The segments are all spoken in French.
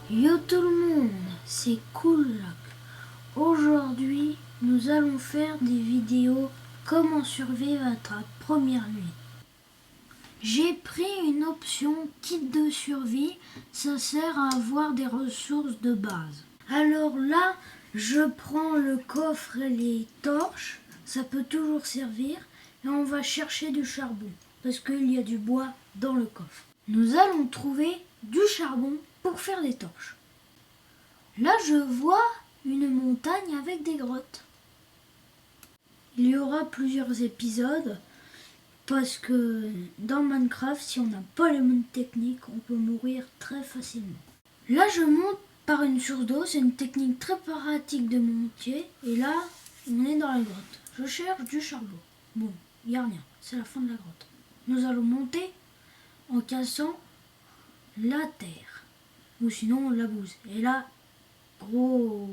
Yo tout le monde, c'est Cool. Aujourd'hui, nous allons faire des vidéos comment survivre à ta première nuit. J'ai pris une option kit de survie, ça sert à avoir des ressources de base. Alors là, je prends le coffre et les torches, ça peut toujours servir, et on va chercher du charbon, parce qu'il y a du bois dans le coffre. Nous allons trouver du charbon pour faire des torches. Là, je vois une montagne avec des grottes. Il y aura plusieurs épisodes parce que dans Minecraft, si on n'a pas les bonnes techniques, on peut mourir très facilement. Là, je monte par une source d'eau. C'est une technique très pratique de monter. Et là, on est dans la grotte. Je cherche du charbon. Bon, il n'y a rien. C'est la fin de la grotte. Nous allons monter en cassant la terre. Ou sinon la bouse. Et là, gros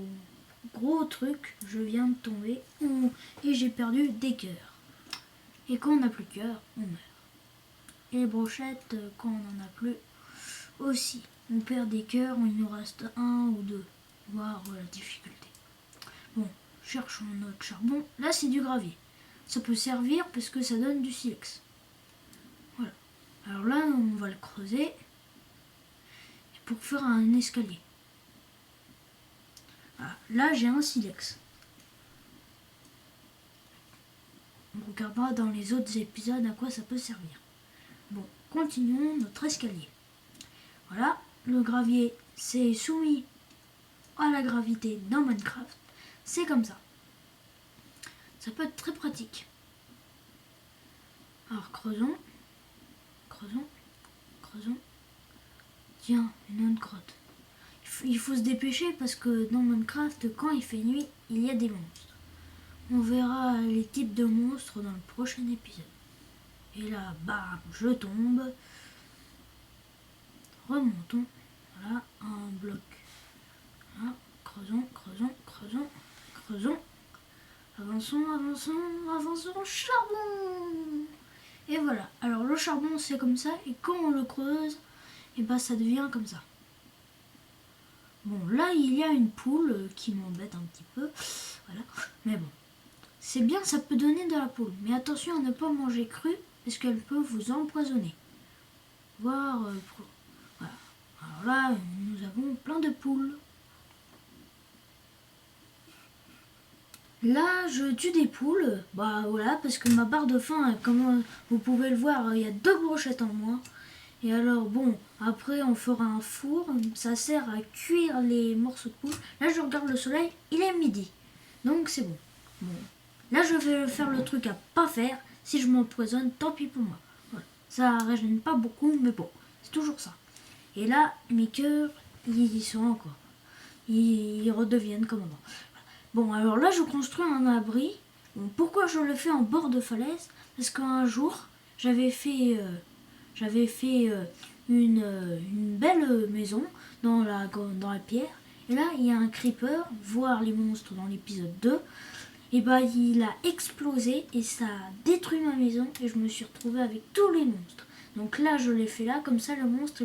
truc, je viens de tomber et j'ai perdu des cœurs. Et quand on n'a plus de cœur, on meurt. Et les brochettes, quand on n'en a plus, aussi. On perd des cœurs, il nous reste un ou deux, voire la difficulté. Bon, cherchons notre charbon. Là, c'est du gravier. Ça peut servir parce que ça donne du silex. Voilà. Alors là, on va le creuser pour faire un escalier. Voilà. Là, j'ai un silex. On regardera dans les autres épisodes à quoi ça peut servir. Bon, continuons notre escalier. Voilà, le gravier c'est soumis à la gravité dans Minecraft. C'est comme ça. Ça peut être très pratique. Alors creusons. Tiens, une autre grotte. Il faut se dépêcher parce que dans Minecraft, quand il fait nuit, il y a des monstres. On verra les types de monstres dans le prochain épisode. Et là, bam, je tombe. Remontons. Voilà, un bloc. Voilà, creusons. Avançons, charbon. Et voilà. Alors le charbon, c'est comme ça. Et quand on le creuse, et ben ça devient comme ça. Bon, là, il y a une poule qui m'embête un petit peu. Voilà. Mais bon. C'est bien, ça peut donner de la poule. Mais attention à ne pas manger cru, parce qu'elle peut vous empoisonner. Voire... voilà. Alors là, nous avons plein de poules. Là, je tue des poules. Bah voilà, parce que ma barre de faim, comme vous pouvez le voir, il y a 2 brochettes en moins. Et alors, bon, après, on fera un four. Ça sert à cuire les morceaux de poule. Là, je regarde le soleil, il est midi. Donc, c'est bon. Bon. Là, je vais faire le truc à pas faire. Si je m'empoisonne, tant pis pour moi. Voilà. Ça régène pas beaucoup, mais bon, c'est toujours ça. Et là, mes cœurs, ils sont encore. Ils redeviennent comme avant. Bon, alors là, je construis un abri. Bon, pourquoi je le fais en bord de falaise? Parce qu'un jour, j'avais fait une belle maison dans la pierre. Et là, il y a un creeper, voir les monstres dans l'épisode 2. Et bah, il a explosé et ça a détruit ma maison. Et je me suis retrouvée avec tous les monstres. Donc là, je l'ai fait là, comme ça, les monstres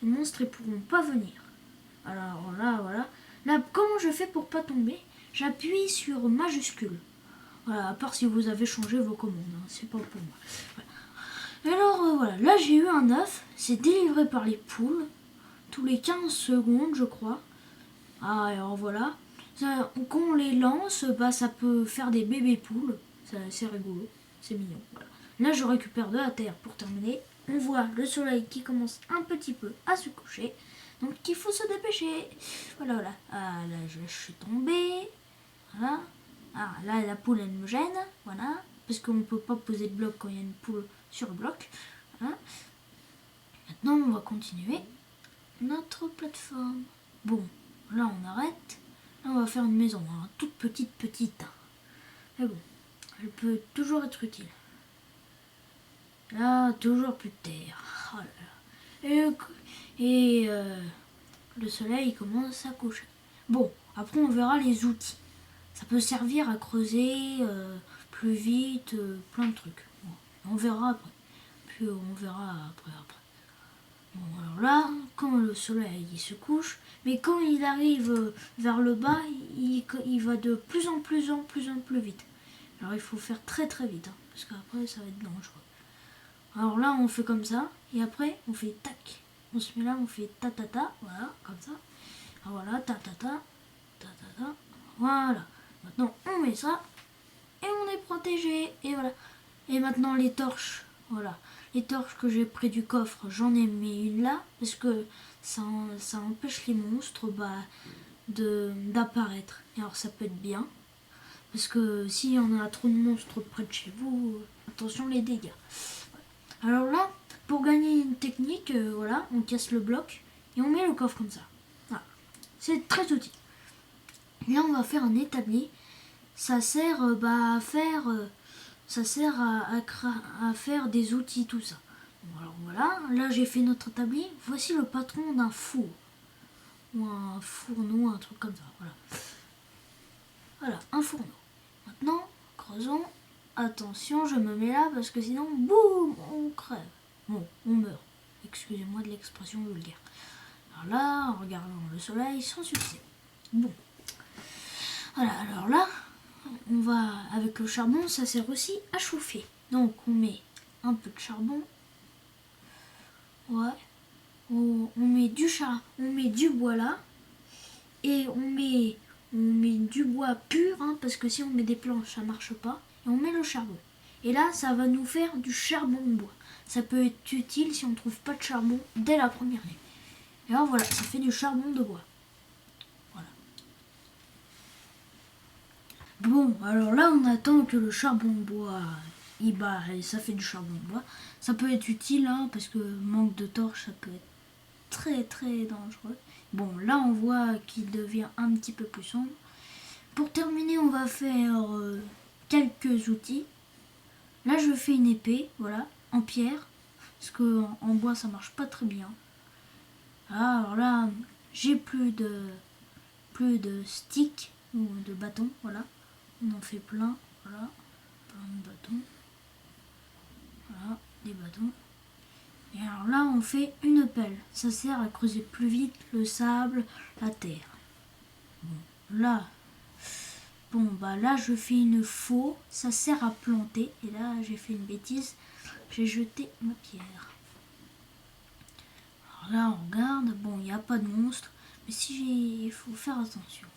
ne pourront pas venir. Alors là, voilà. Là, comment je fais pour pas tomber? J'appuie sur majuscule. Voilà, à part si vous avez changé vos commandes, hein, c'est pas pour moi. Voilà. Alors voilà, là j'ai eu un œuf, c'est délivré par les poules, tous les 15 secondes je crois. Ah, alors voilà. Ça, quand on les lance, bah, ça peut faire des bébés poules, c'est rigolo, c'est mignon. Voilà. Là je récupère de la terre pour terminer. On voit le soleil qui commence un petit peu à se coucher. Donc il faut se dépêcher. Voilà. Ah, là je suis tombée. Voilà. Ah, là la poule elle me gêne. Voilà. Parce qu'on ne peut pas poser de bloc quand il y a une poule sur le bloc. Voilà. Maintenant on va continuer notre plateforme. Bon, là on arrête. Là on va faire une maison. Hein, toute petite. Mais bon, elle peut toujours être utile. Là, toujours plus de terre. Oh là là. Et le soleil commence à coucher. Bon, après on verra les outils. Ça peut servir à creuser plus vite, plein de trucs. Bon, on verra après. Puis on verra après. Bon, alors là, quand le soleil il se couche, mais quand il arrive vers le bas, il va de plus en plus vite. Alors il faut faire très très vite, parce qu'après ça va être dangereux. Alors là, on fait comme ça, et après, on fait tac. On se met là, on fait ta ta ta, voilà, comme ça. Alors voilà, ta ta ta, ta ta ta, voilà. Maintenant, on met ça, et on est protégé, et voilà. Et maintenant, les torches, voilà. Les torches que j'ai pris du coffre, j'en ai mis une là, parce que ça empêche les monstres d'apparaître. Et alors, ça peut être bien, parce que s'il y en a trop de monstres près de chez vous, attention les dégâts. Alors là, pour gagner une technique, voilà, on casse le bloc et on met le coffre comme ça. Voilà. C'est très utile. Là, on va faire un établi. Ça sert à faire, à faire des outils, tout ça. Bon, alors voilà, là j'ai fait notre établi. Voici le patron d'un four ou un fourneau, un truc comme ça. Voilà, voilà, un fourneau. Maintenant, creusons. Attention, je me mets là parce que sinon, boum, on crève. Bon, on meurt. Excusez-moi de l'expression vulgaire. Alors là, en regardant le soleil, sans succès. Bon. Voilà, alors là, on va, avec le charbon, ça sert aussi à chauffer. Donc, on met un peu de charbon. Ouais. On met du bois là. Et on met du bois pur, hein, parce que si on met des planches, ça marche pas. Et on met le charbon. Et là, ça va nous faire du charbon de bois. Ça peut être utile si on ne trouve pas de charbon dès la première nuit. Et alors voilà, ça fait du charbon de bois. Voilà. Bon, alors là, on attend que le charbon de bois, et ça fait du charbon de bois. Ça peut être utile, hein, parce que manque de torches, ça peut être très très dangereux. Bon, là, on voit qu'il devient un petit peu plus sombre. Pour terminer, on va faire quelques outils. Là, je fais une épée, voilà, en pierre, parce que en bois, ça marche pas très bien. Alors là, j'ai plus de sticks ou de bâtons, voilà. On en fait plein, voilà, plein de bâtons. Voilà, des bâtons. Et alors là, on fait une pelle. Ça sert à creuser plus vite le sable, la terre. Bon, là, je fais une faux. Ça sert à planter. Et là, j'ai fait une bêtise. J'ai jeté ma pierre. Alors là, on regarde. Bon, il n'y a pas de monstre. Mais il faut faire attention.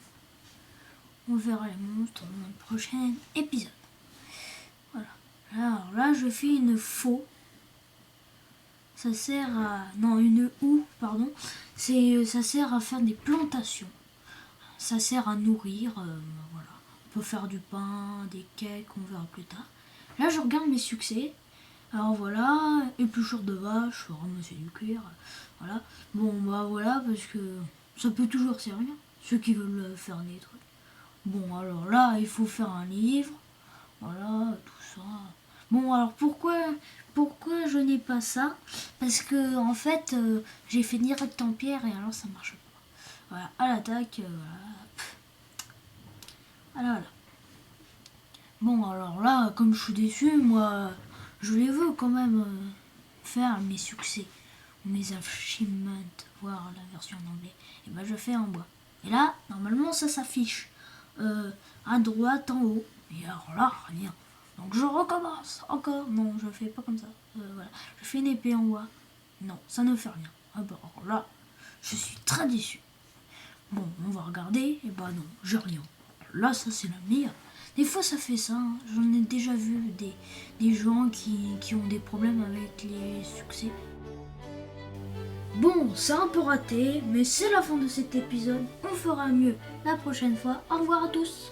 On verra les monstres dans le prochain épisode. Voilà. Alors là, je fais une faux. Ça sert à... Non, une houe, pardon. Ça sert à faire des plantations. Ça sert à nourrir, voilà. On peut faire du pain, des cakes, on verra plus tard. Là, je regarde mes succès. Alors voilà, épluchure de vache, ramasser du cuir, voilà. Bon, bah voilà, parce que ça peut toujours servir, ceux qui veulent faire des trucs. Bon, alors là, il faut faire un livre, voilà, tout ça. Bon, alors pourquoi je n'ai pas ça? Parce que, en fait, j'ai fait direct en pierre et alors ça marche pas. Voilà, à l'attaque, voilà. Bon, alors là, comme je suis déçu, moi, je les veux quand même faire mes succès, mes achievements, voir la version en anglais. Et ben, je fais en bois. Et là, normalement, ça s'affiche à droite, en haut. Et alors là, rien. Donc je recommence encore. Non, je fais pas comme ça. Voilà. Je fais une épée en bois. Non, ça ne fait rien. Ah bah, alors là, je suis très déçu. Bon, on va regarder. Et bah non, j'ai rien. Là, ça c'est la meilleure. Des fois, ça fait ça. Hein. J'en ai déjà vu des gens qui ont des problèmes avec les succès. Bon, c'est un peu raté, mais c'est la fin de cet épisode. On fera mieux la prochaine fois. Au revoir à tous.